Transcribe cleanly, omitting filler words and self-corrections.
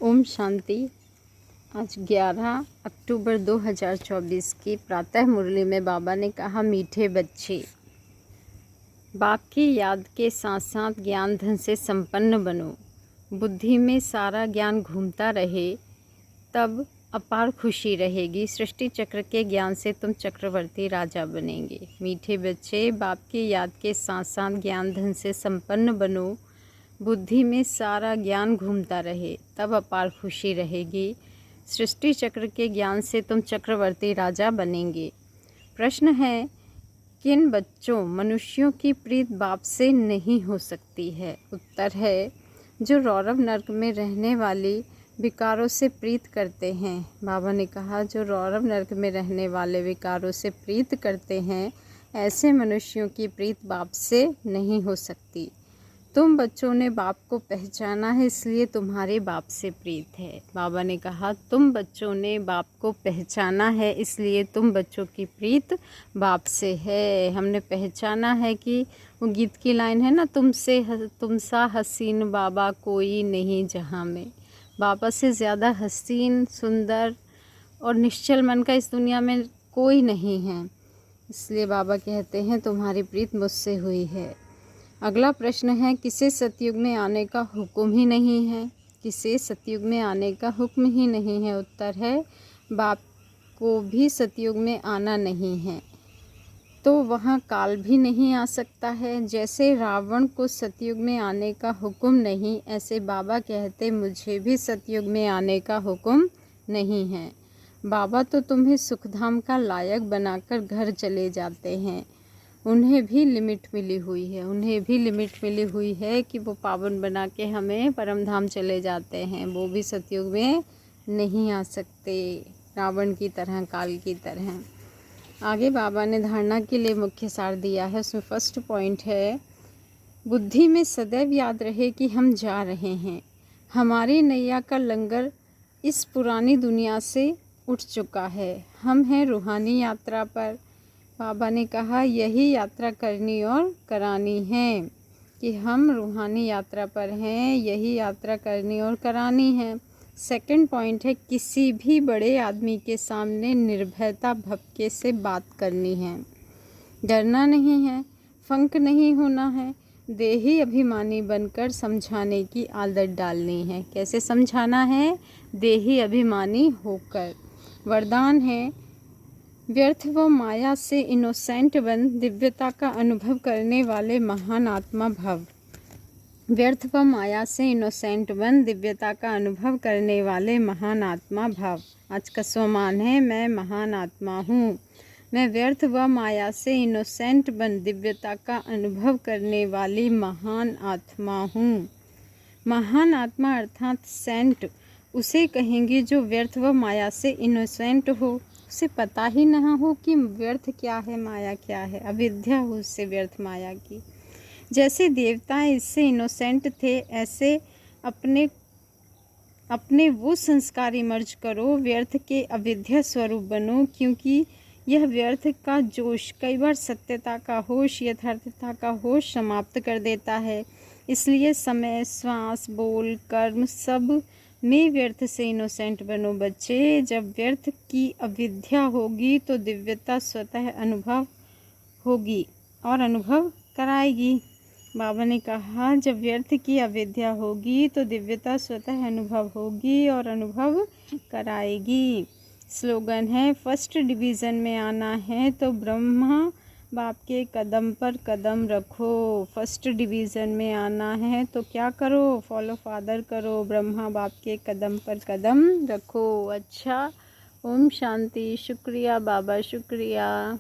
ओम शांति। आज 11 अक्टूबर 2024 की प्रातः मुरली में बाबा ने कहा, मीठे बच्चे, बाप की याद के साथ साथ ज्ञान धन से संपन्न बनो। बुद्धि में सारा ज्ञान घूमता रहे, तब अपार खुशी रहेगी। सृष्टि चक्र के ज्ञान से तुम चक्रवर्ती राजा बनेंगे। मीठे बच्चे, बाप की याद के साथ साथ ज्ञान धन से संपन्न बनो। बुद्धि में सारा ज्ञान घूमता रहे, तब अपार खुशी रहेगी। सृष्टि चक्र के ज्ञान से तुम चक्रवर्ती राजा बनेंगे। प्रश्न है, किन बच्चों मनुष्यों की प्रीत बाप से नहीं हो सकती है? उत्तर है, जो रौरव नर्क में रहने वाली विकारों से प्रीत करते हैं। बाबा ने कहा, जो रौरव नर्क में रहने वाले विकारों से प्रीत करते हैं, ऐसे मनुष्यों की प्रीत बाप से नहीं हो सकती। तुम बच्चों ने बाप को पहचाना है, इसलिए तुम्हारे बाप से प्रीत है। बाबा ने कहा, तुम बच्चों ने बाप को पहचाना है, इसलिए तुम बच्चों की प्रीत बाप से है। हमने पहचाना है कि वो गीत की लाइन है ना, तुमसा हसीन बाबा कोई नहीं जहाँ में। बाबा से ज़्यादा हसीन, सुंदर और निश्चल मन का इस दुनिया में कोई नहीं है। इसलिए बाबा कहते हैं, तुम्हारी प्रीत मुझसे हुई है। अगला प्रश्न है, किसे सतयुग में आने का हुक्म ही नहीं है? किसे सतयुग में आने का हुक्म ही नहीं है? उत्तर है, बाप को भी सतयुग में आना नहीं है, तो वहाँ काल भी नहीं आ सकता है। जैसे रावण को सतयुग में आने का हुक्म नहीं, ऐसे बाबा कहते मुझे भी सतयुग में आने का हुक्म नहीं है। बाबा तो तुम्हें सुखधाम का लायक बनाकर घर चले जाते हैं। उन्हें भी लिमिट मिली हुई है, उन्हें भी लिमिट मिली हुई है कि वो पावन बना के हमें परम धाम चले जाते हैं। वो भी सतयुग में नहीं आ सकते, रावण की तरह, काल की तरह। आगे बाबा ने धारणा के लिए मुख्य सार दिया है। उसमें फर्स्ट पॉइंट है, बुद्धि में सदैव याद रहे कि हम जा रहे हैं। हमारी नैया का लंगर इस पुरानी दुनिया से उठ चुका है। हम हैं रूहानी यात्रा पर। बाबा ने कहा, यही यात्रा करनी और करानी है कि हम रूहानी यात्रा पर हैं, यही यात्रा करनी और करानी है। सेकंड पॉइंट है, किसी भी बड़े आदमी के सामने निर्भयता भपके से बात करनी है। डरना नहीं है, फंक नहीं होना है, देही अभिमानी बनकर समझाने की आदत डालनी है। कैसे समझाना है? देही अभिमानी होकर। वरदान है, व्यर्थ व माया से इनोसेंट बन दिव्यता का अनुभव करने वाले महान आत्मा भव। व्यर्थ व माया से इनोसेंट बन दिव्यता का अनुभव करने वाले महान आत्मा भव। आज का स्वमान है, मैं महान आत्मा हूँ। मैं व्यर्थ व माया से इनोसेंट बन दिव्यता का अनुभव करने वाली महान आत्मा हूँ। महान आत्मा अर्थात सेंट उसे कहेंगे जो व्यर्थ व माया से इनोसेंट हो, उसे पता ही ना हो कि व्यर्थ क्या है, माया क्या है, अविद्या हो उससे व्यर्थ माया की। जैसे देवताएं इससे इनोसेंट थे, ऐसे अपने वो संस्कार इमर्ज करो, व्यर्थ के अविद्या स्वरूप बनो, क्योंकि यह व्यर्थ का जोश कई बार सत्यता का होश, यथार्थता का होश समाप्त कर देता है। इसलिए समय, श्वास, बोल, कर्म सब में व्यर्थ से इनोसेंट बनो बच्चे। जब व्यर्थ की अविद्या होगी तो दिव्यता स्वतः अनुभव होगी और अनुभव कराएगी। बाबा ने कहा, जब व्यर्थ की अविद्या होगी तो दिव्यता स्वतः अनुभव होगी और अनुभव कराएगी। स्लोगन है, फर्स्ट डिवीज़न में आना है तो ब्रह्मा बाप के कदम पर कदम रखो। फर्स्ट डिवीज़न में आना है तो क्या करो? फॉलो फादर करो, ब्रह्मा बाप के कदम पर कदम रखो। अच्छा, ओम शांति। शुक्रिया बाबा, शुक्रिया।